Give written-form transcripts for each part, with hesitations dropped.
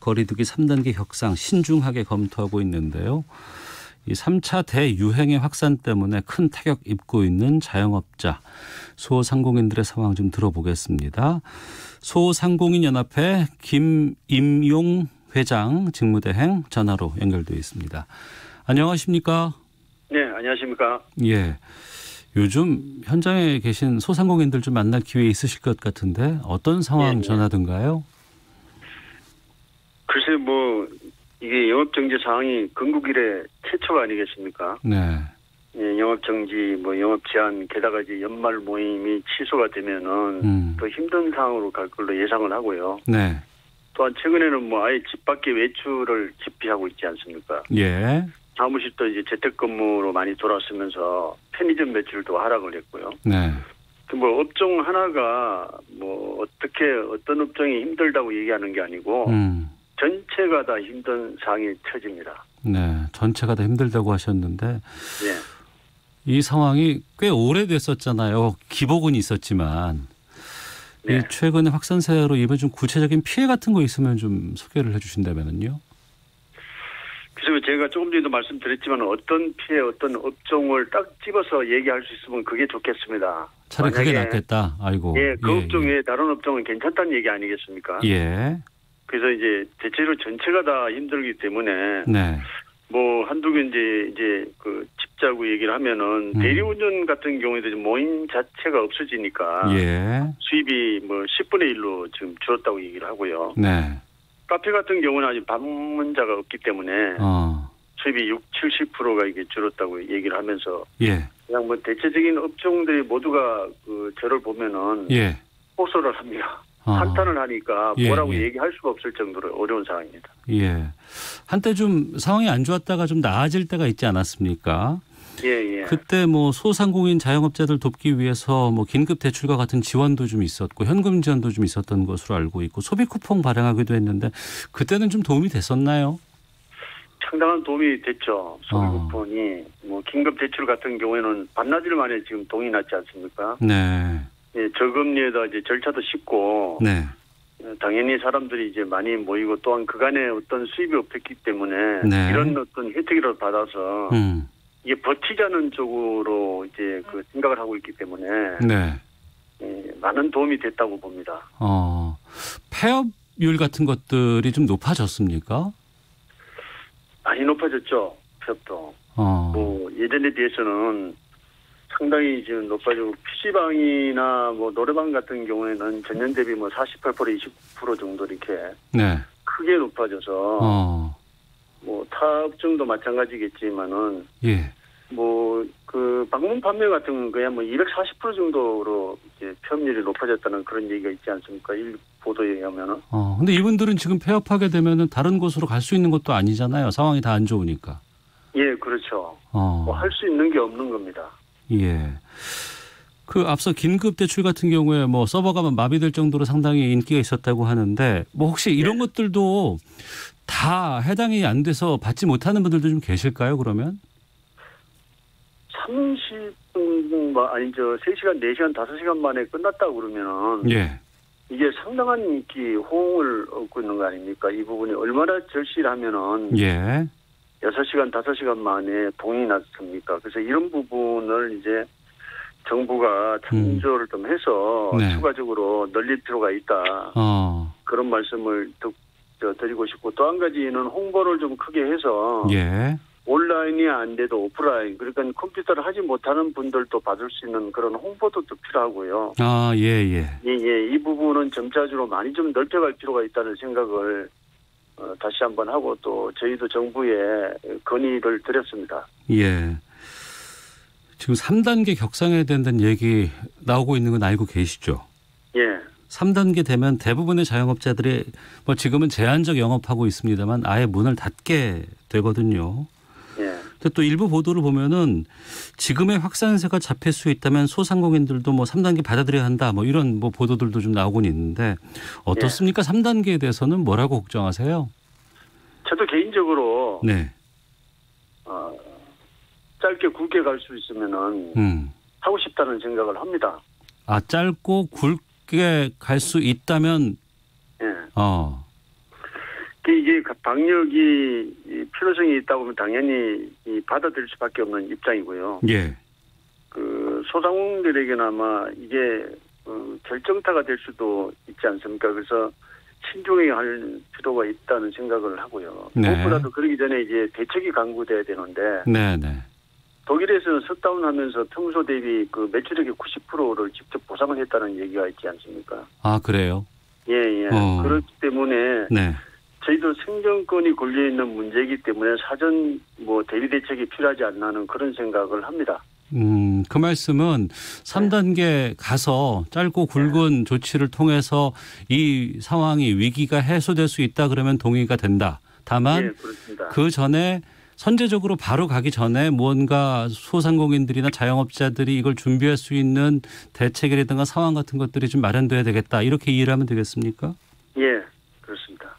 거리두기 3단계 격상 신중하게 검토하고 있는데요. 이 3차 대유행의 확산 때문에 큰 타격 입고 있는 자영업자, 소상공인들의 상황 좀 들어보겠습니다. 소상공인연합회 김임용 회장 직무대행 전화로 연결되어 있습니다. 안녕하십니까? 네, 안녕하십니까? 예. 요즘 현장에 계신 소상공인들 좀 만날 기회 있으실 것 같은데 어떤 상황 전하던가요? 글쎄 이게 영업정지 상황이 건국 이래 최초가 아니겠습니까? 네. 예, 영업정지, 영업 제한, 게다가 이제 연말 모임이 취소가 되면은 더 힘든 상황으로 갈 걸로 예상을 하고요. 네. 또한 최근에는 아예 집 밖에 외출을 기피하고 있지 않습니까? 예. 사무실도 이제 재택근무로 많이 돌아서면서 편의점 매출도 하락을 했고요. 네. 업종 하나가 어떤 업종이 힘들다고 얘기하는 게 아니고 전체가 다 힘든 상황이 처집니다. 네, 전체가 다 힘들다고 하셨는데 네. 이 상황이 꽤 오래됐었잖아요. 기복은 있었지만 네. 이 최근에 확산세로 이번 좀 구체적인 피해 같은 거 있으면 좀 소개를 해주신다면요. 그래서 제가 조금 전에도 말씀드렸지만 어떤 피해, 어떤 업종을 딱 집어서 얘기할 수 있으면 그게 좋겠습니다. 차라리 그게 낫겠다. 아이고. 예, 그 업종 외에 다른 업종은 괜찮다는 얘기 아니겠습니까? 예. 그래서 이제 대체로 전체가 다 힘들기 때문에 네. 한두 개 이제 그 짚자고 얘기를 하면은 대리운전 같은 경우에도 모임 자체가 없어지니까 예. 수입이 10분의 1로 지금 줄었다고 얘기를 하고요. 네. 카페 같은 경우는 아직 방문자가 없기 때문에 수입이 70%가 이게 줄었다고 얘기를 하면서 예. 그냥 대체적인 업종들이 모두가 저를 보면은 호소를 합니다. 한탄을 하니까 뭐라고 얘기할 수가 없을 정도로 어려운 상황입니다. 예. 한때 좀 상황이 안 좋았다가 좀 나아질 때가 있지 않았습니까? 예. 그때 소상공인 자영업자들 돕기 위해서 긴급 대출과 같은 지원도 좀 있었고 현금 지원도 좀 있었던 것으로 알고 있고 소비 쿠폰 발행하기도 했는데 그때는 좀 도움이 됐었나요? 상당한 도움이 됐죠. 소비 쿠폰이 긴급 대출 같은 경우에는 반나절 만에 지금 동이 났지 않습니까? 네. 예, 저금리에다 이제 절차도 쉽고, 네. 당연히 사람들이 이제 많이 모이고 또한 그간에 어떤 수입이 없었기 때문에 이런 어떤 혜택이라도 받아서 이게 버티자는 쪽으로 이제 생각을 하고 있기 때문에 많은 도움이 됐다고 봅니다. 폐업률 같은 것들이 좀 높아졌습니까? 많이 높아졌죠. 폐업도. 예전에 비해서는 상당히 지금 높아지고 PC방이나 노래방 같은 경우에는 전년 대비 48% 20% 정도 이렇게 크게 높아져서 타 업종도 마찬가지겠지만은 방문 판매 같은 건 그냥 240% 정도로 이제 폐업률이 높아졌다는 그런 얘기가 있지 않습니까? 일 보도에 의하면은. 근데 이분들은 지금 폐업하게 되면은 다른 곳으로 갈 수 있는 것도 아니잖아요. 상황이 다 안 좋으니까. 예, 그렇죠. 할 수 있는 게 없는 겁니다. 예. 앞서 긴급 대출 같은 경우에 서버가 마비될 정도로 상당히 인기가 있었다고 하는데 혹시 이런 것들도 다 해당이 안 돼서 받지 못하는 분들도 좀 계실까요, 그러면? 30분, 3시간, 4시간, 5시간 만에 끝났다고 그러면은 이게 상당한 인기, 호응을 얻고 있는 거 아닙니까? 이 부분이 얼마나 절실하면은 6시간, 5시간 만에 동이 났습니까? 그래서 이런 부분을 이제 정부가 참조를 좀 해서 추가적으로 늘릴 필요가 있다. 그런 말씀을 드리고 싶고 또 한 가지는 홍보를 좀 크게 해서 온라인이 안 돼도 오프라인 그러니까 컴퓨터를 하지 못하는 분들도 받을 수 있는 그런 홍보도 또 필요하고요. 이 부분은 점차적으로 많이 좀 넓혀갈 필요가 있다는 생각을 다시 한번 하고 또 저희도 정부에 건의를 드렸습니다. 예. 지금 3단계 격상해야 된다는 얘기 나오고 있는 건 알고 계시죠? 예. 3단계 되면 대부분의 자영업자들이 지금은 제한적 영업하고 있습니다만 아예 문을 닫게 되거든요. 근데 또 일부 보도를 보면은 지금의 확산세가 잡힐 수 있다면 소상공인들도 3단계 받아들여야 한다 이런 보도들도 좀 나오곤 있는데 어떻습니까? 3단계에 대해서는 뭐라고 걱정하세요? 저도 개인적으로 짧게 굵게 갈 수 있으면은 하고 싶다는 생각을 합니다. 짧고 굵게 갈 수 있다면 이게 방역이 필요성이 있다 보면 당연히 받아들일 수밖에 없는 입장이고요. 예. 그 소상공인들에게는 아마 이게 결정타가 될 수도 있지 않습니까? 그래서 신중해야 할 필요가 있다는 생각을 하고요. 네. 무엇보다도 그러기 전에 이제 대책이 강구돼야 되는데. 네네. 독일에서는 셧다운하면서 평소 대비 그 매출액의 90%를 직접 보상을 했다는 얘기가 있지 않습니까? 아 그래요? 예. 그렇기 때문에 네. 저희도 생존권이 걸려 있는 문제이기 때문에 사전 뭐 대비 대책이 필요하지 않나는 그런 생각을 합니다. 그 말씀은 3단계 가서 짧고 굵은 조치를 통해서 이 상황이 위기가 해소될 수 있다 그러면 동의가 된다. 다만 그 전에 선제적으로 바로 가기 전에 무언가 소상공인들이나 자영업자들이 이걸 준비할 수 있는 대책이라든가 상황 같은 것들이 좀 마련돼야 되겠다. 이렇게 이해를 하면 되겠습니까? 예, 그렇습니다.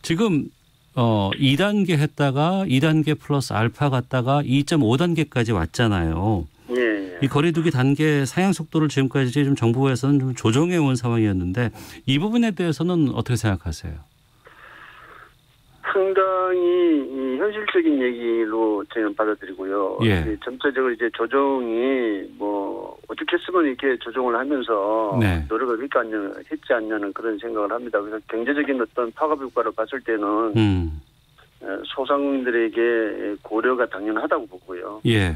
지금 2단계 했다가 2단계 플러스 알파 갔다가 2.5단계까지 왔잖아요. 예. 이 거리두기 단계 상향 속도를 지금까지 좀 정부에서는 좀 조정해 온 상황이었는데 이 부분에 대해서는 어떻게 생각하세요? 상당히 현실적인 얘기로 저는 받아들이고요. 예. 전체적으로 이제 조정이 뭐 어떻게 했으면 이렇게 조정을 하면서 네. 노력을 했지 않냐는 그런 생각을 합니다. 그래서 경제적인 어떤 파급 효과를 봤을 때는 소상공인들에게 고려가 당연하다고 보고요. 예.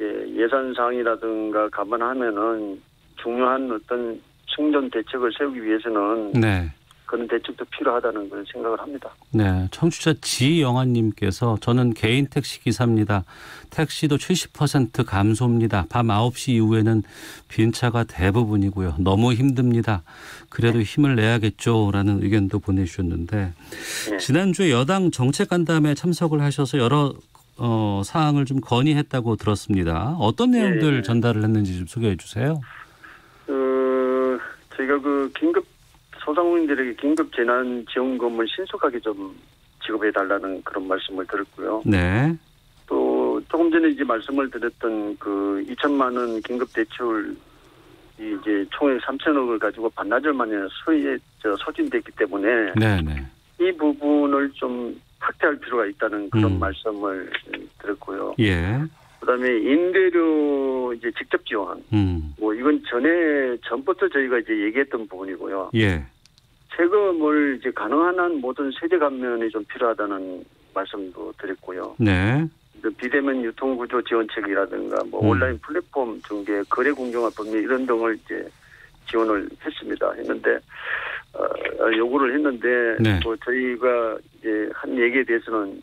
예산 사항이라든가 감안하면은 중요한 어떤 생존 대책을 세우기 위해서는 네. 그런 대책도 필요하다는 그런 생각을 합니다. 네, 청취자 지영아님께서 저는 개인 택시 기사입니다. 택시도 70% 감소입니다. 밤 9시 이후에는 빈차가 대부분이고요. 너무 힘듭니다. 그래도 힘을 내야겠죠라는 의견도 보내주셨는데 네. 지난주에 여당 정책간담회에 참석을 하셔서 여러 사항을 좀 건의했다고 들었습니다. 어떤 내용들 전달을 했는지 좀 소개해 주세요. 저희가 소상공인들에게 긴급 재난지원금을 신속하게 좀 지급해달라는 그런 말씀을 드렸고요. 네. 또 조금 전에 이제 말씀을 드렸던 그 2천만 원 긴급 대출 이제 총액 3천억을 가지고 반나절 만에 소진됐기 때문에 네네. 이 부분을 좀 확대할 필요가 있다는 그런 말씀을 드렸고요. 예. 그다음에 임대료 이제 직접 지원. 뭐 이건 전부터 저희가 이제 얘기했던 부분이고요. 예. 세금을 이제 가능한 한 모든 세제 감면이 좀 필요하다는 말씀도 드렸고요. 네. 비대면 유통구조 지원책이라든가 뭐 온라인 플랫폼 중개, 거래 공정화 법률 이런 등을 이제 지원을 했는데 요구를 했는데 네. 뭐 저희가 이제 한 얘기에 대해서는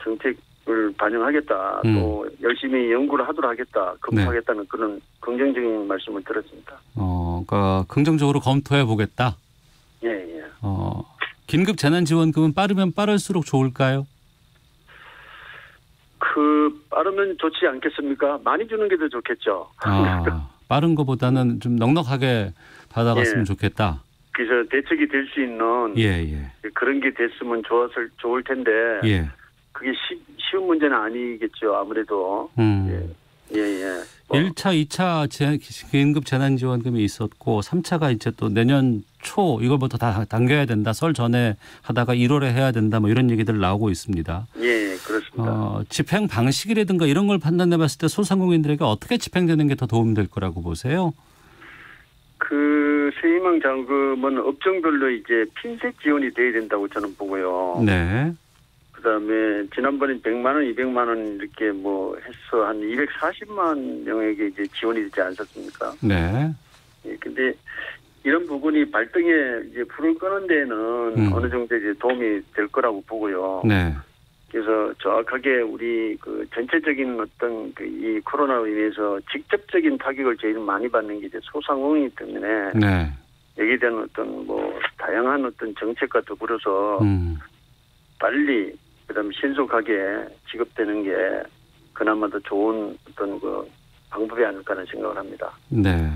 정책을 반영하겠다. 또 열심히 연구를 하도록 하겠다. 검토하겠다는 네. 그런 긍정적인 말씀을 드렸습니다. 그러니까 긍정적으로 검토해 보겠다. 예. 긴급 재난지원금은 빠르면 빠를수록 좋을까요? 빠르면 좋지 않겠습니까? 많이 주는 게 더 좋겠죠. 빠른 것보다는 좀 넉넉하게 받아갔으면 좋겠다. 그래서 대책이 될 수 있는 그런 게 됐으면 좋을 텐데 그게 쉬운 문제는 아니겠죠. 아무래도. 예. 1차, 2차 긴급 재난지원금이 있었고 3차가 이제 또 내년 초 이걸부터 다 당겨야 된다. 설 전에 하다가 1월에 해야 된다. 뭐 이런 얘기들 나오고 있습니다. 예, 그렇습니다. 집행 방식이라든가 이런 걸 판단해 봤을 때 소상공인들에게 어떻게 집행되는 게 더 도움될 거라고 보세요? 세희망 자금은 업종별로 이제 핀셋 지원이 돼야 된다고 저는 보고요. 네. 그다음에 지난번에 100만 원, 200만 원 이렇게 뭐 해서 한 240만 명에게 이제 지원이 되지 않았습니까? 네. 근데 이런 부분이 발등에 이제 불을 끄는 데는 어느 정도 이제 도움이 될 거라고 보고요. 네. 그래서 정확하게 우리 전체적인 어떤 이 코로나로 인해서 직접적인 타격을 제일 많이 받는 게 이제 소상공인이기 때문에 네. 여기에 대한 어떤 뭐 다양한 어떤 정책과 더불어서 빨리 그다음에 신속하게 지급되는 게 그나마 더 좋은 어떤 방법이 아닐까 하는 생각을 합니다. 네.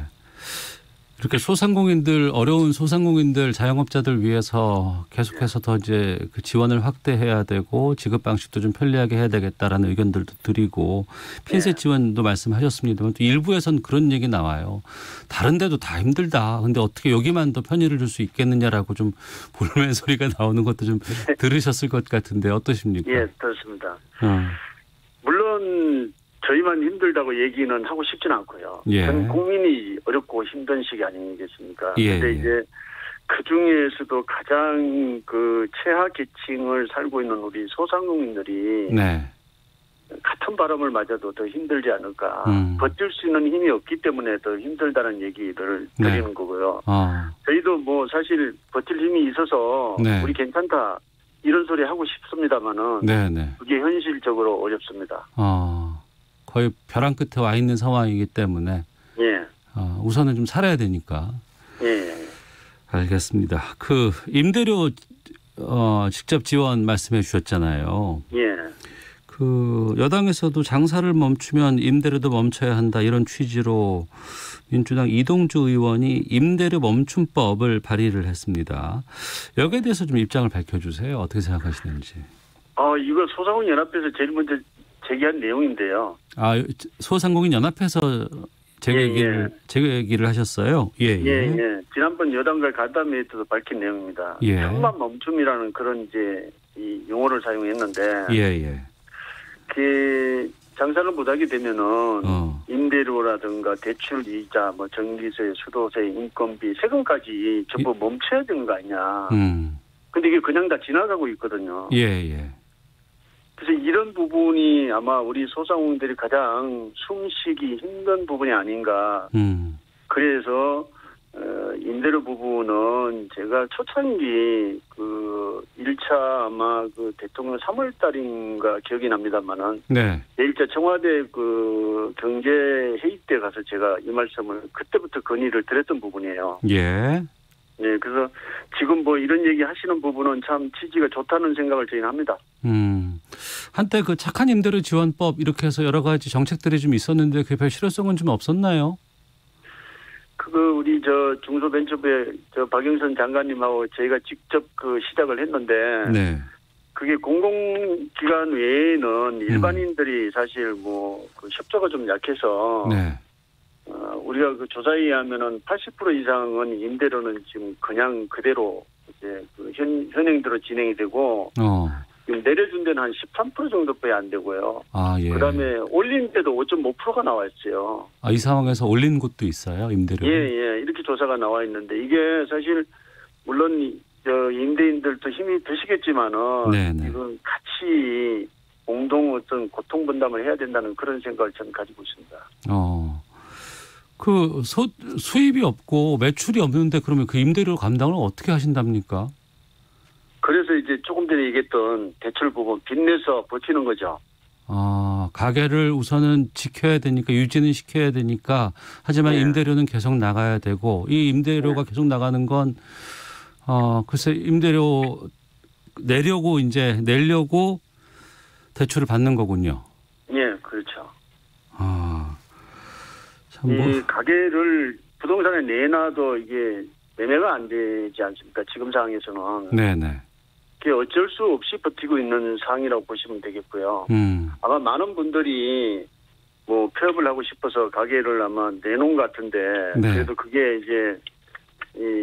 이렇게 소상공인들 어려운 소상공인들 자영업자들 위해서 계속해서 더 이제 그 지원을 확대해야 되고 지급 방식도 좀 편리하게 해야 되겠다라는 의견들도 드리고 핀셋 지원도 말씀하셨습니다만 또 일부에서는 그런 얘기 나와요. 다른 데도 다 힘들다. 근데 어떻게 여기만 더 편의를 줄 수 있겠느냐라고 좀 볼멘 소리가 나오는 것도 좀 들으셨을 것 같은데 어떠십니까? 예, 그렇습니다. 물론 저희만 힘들다고 얘기는 하고 싶진 않고요. 예. 전 국민이 어렵고 힘든 시기 아니겠습니까? 예. 근데 이제 그 중에서도 가장 그 최하 계층을 살고 있는 우리 소상공인들이 네. 같은 바람을 맞아도 더 힘들지 않을까. 버틸 수 있는 힘이 없기 때문에 더 힘들다는 얘기를 드리는 거고요. 저희도 뭐 사실 버틸 힘이 있어서 우리 괜찮다 이런 소리 하고 싶습니다만은 그게 현실적으로 어렵습니다. 거의 벼랑 끝에 와 있는 상황이기 때문에 우선은 좀 살아야 되니까. 알겠습니다. 그 임대료 직접 지원 말씀해 주셨잖아요. 그 여당에서도 장사를 멈추면 임대료도 멈춰야 한다 이런 취지로 민주당 이동주 의원이 임대료 멈춤법을 발의를 했습니다. 여기에 대해서 좀 입장을 밝혀주세요. 어떻게 생각하시는지. 이거 소상공인 연합회에서 제일 먼저 제기한 내용인데요. 소상공인 연합회에서 제기를 하셨어요. 예. 지난번 여당과 간담회 때도 밝힌 내용입니다. 현만 멈춤이라는 그런 이제 이 용어를 사용했는데. 그 장사를 못하게 되면은 임대료라든가 대출 이자, 뭐 전기세, 수도세, 인건비, 세금까지 전부 멈춰야 되는 거 아니냐. 근데 이게 그냥 다 지나가고 있거든요. 그래서 이런 부분이 아마 우리 소상공인들이 가장 숨쉬기 힘든 부분이 아닌가. 그래서 임대료 부분은 제가 초창기 그 1차 아마 그 대통령 3월 달인가 기억이 납니다만은. 제1차 청와대 그 경제 회의 때 가서 제가 이 말씀을 그때부터 건의를 드렸던 부분이에요. 그래서 지금 뭐 이런 얘기 하시는 부분은 참 취지가 좋다는 생각을 저희는 합니다. 한때 그 착한 임대료 지원법 이렇게 해서 여러 가지 정책들이 좀 있었는데 그게 별 실효성은 좀 없었나요? 우리 중소벤처부의 박영선 장관님하고 저희가 직접 그 시작을 했는데. 그게 공공기관 외에는 일반인들이 사실 뭐 그 협조가 좀 약해서. 우리가 그 조사에 의하면은 80% 이상은 임대료는 지금 그냥 그대로 이제 그 현행대로 진행이 되고. 지금 내려준 데는 한 13% 정도밖에 안 되고요. 그다음에 올린 데도 5.5%가 나와 있어요. 이 상황에서 올린 곳도 있어요, 임대료? 이렇게 조사가 나와 있는데 이게 사실 물론 임대인들도 힘이 드시겠지만은 이건 같이 공동 어떤 고통 분담을 해야 된다는 그런 생각을 저는 가지고 있습니다. 그 수입이 없고 매출이 없는데 그러면 그 임대료 감당을 어떻게 하신답니까? 그래서 이제 조금 전에 얘기했던 대출 부분 빚내서 버티는 거죠. 가게를 우선은 지켜야 되니까 유지는 시켜야 되니까 하지만 임대료는 계속 나가야 되고 이 임대료가 계속 나가는 건 글쎄 임대료 내려고 대출을 받는 거군요. 그렇죠. 참 가게를 부동산에 내놔도 이게 매매가 안 되지 않습니까? 지금 상황에서는. 그게 어쩔 수 없이 버티고 있는 상황이라고 보시면 되겠고요. 아마 많은 분들이 뭐 폐업을 하고 싶어서 가게를 아마 내놓은 것 같은데 그래도 그게 이제 이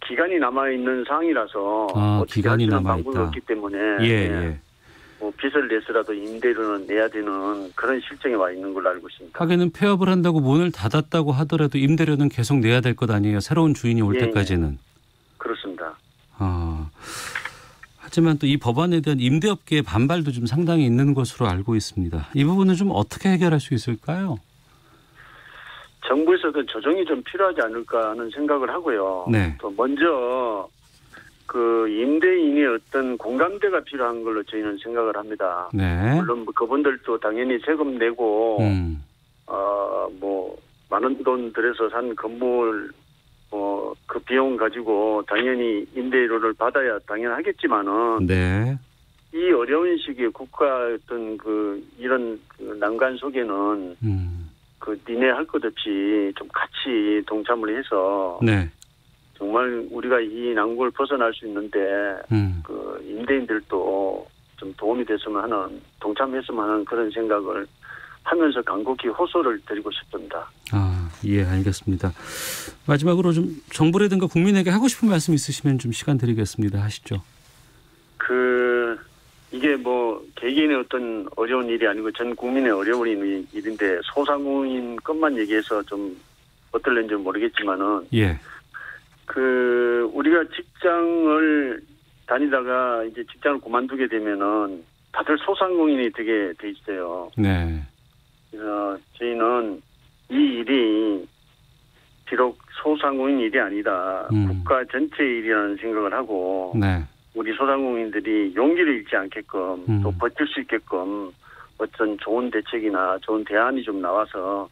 기간이 남아 있는 상황이라서 기간이 남아 방법이 있다. 없기 때문에 뭐 빚을 내서라도 임대료는 내야 되는 그런 실정에 와 있는 걸로 알고 있습니다. 가게는 폐업을 한다고 문을 닫았다고 하더라도 임대료는 계속 내야 될 것 아니에요. 새로운 주인이 올 때까지는. 그렇습니다. 하지만 또 이 법안에 대한 임대업계의 반발도 좀 상당히 있는 것으로 알고 있습니다. 이 부분은 좀 어떻게 해결할 수 있을까요? 정부에서도 조정이 좀 필요하지 않을까 하는 생각을 하고요. 또 먼저 그 임대인의 어떤 공감대가 필요한 걸로 저희는 생각을 합니다. 물론 뭐 그분들도 당연히 세금 내고 뭐 많은 돈 들여서 산 건물 그 비용 가지고 당연히 임대료를 받아야 당연하겠지만은 이 어려운 시기에 국가 어떤 그 이런 그 난관 속에는 니네 할 것 없이 좀 같이 동참을 해서 네. 정말 우리가 이 난국을 벗어날 수 있는데 임대인들도 좀 도움이 됐으면 하는, 동참했으면 하는 그런 생각을 하면서 간곡히 호소를 드리고 싶습니다. 예, 알겠습니다. 마지막으로 좀 정부라든가 국민에게 하고 싶은 말씀 있으시면 좀 시간 드리겠습니다. 하시죠. 이게 뭐 개개인의 어떤 어려운 일이 아니고 전 국민의 어려운 일인데 소상공인 것만 얘기해서 좀 어떨는지 모르겠지만은 예. 우리가 직장을 다니다가 이제 직장을 그만두게 되면은 다들 소상공인이 되게 돼 있어요. 네. 그래서 저희는 이 일이 비록 소상공인 일이 아니다. 국가 전체의 일이라는 생각을 하고 네. 우리 소상공인들이 용기를 잃지 않게끔 또 버틸 수 있게끔 어떤 좋은 대책이나 좋은 대안이 좀 나와서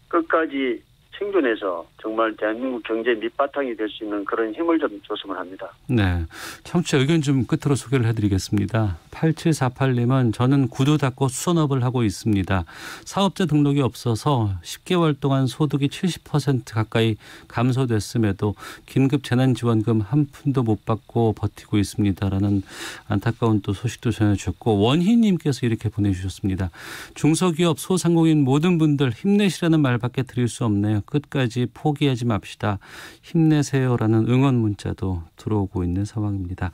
끝까지 생존해서 정말 대한민국 경제 밑바탕이 될 수 있는 그런 힘을 좀 줬으면 합니다. 네, 청취자 의견 좀 끝으로 소개를 해드리겠습니다. 8748님은 저는 구두 닦고 수선업을 하고 있습니다. 사업자 등록이 없어서 10개월 동안 소득이 70% 가까이 감소됐음에도 긴급 재난지원금 한 푼도 못 받고 버티고 있습니다라는 안타까운 또 소식도 전해주셨고, 원희님께서 이렇게 보내주셨습니다. 중소기업 소상공인 모든 분들 힘내시라는 말밖에 드릴 수 없네요. 끝까지 포기하지 맙시다. 힘내세요라는 응원 문자도 들어오고 있는 상황입니다.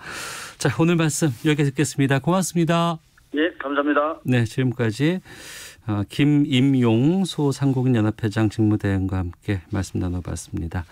자, 오늘 말씀 여기까지 듣겠습니다. 고맙습니다. 예, 감사합니다. 네, 지금까지 김임용 소상공인연합회장 직무대행과 함께 말씀 나눠봤습니다.